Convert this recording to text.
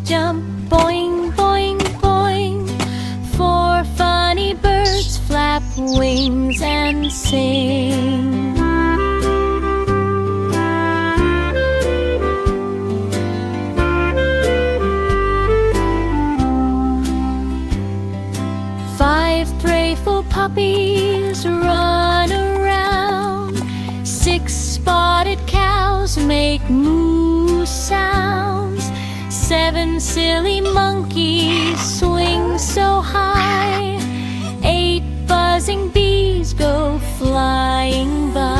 jump, boing, boing, boing. 4 funny birds flap wings and sing. 5 playful puppies run around. 6 spotted cows make moo sounds. 7 silly monkeys swing so high. 8 buzzing bees go flying by.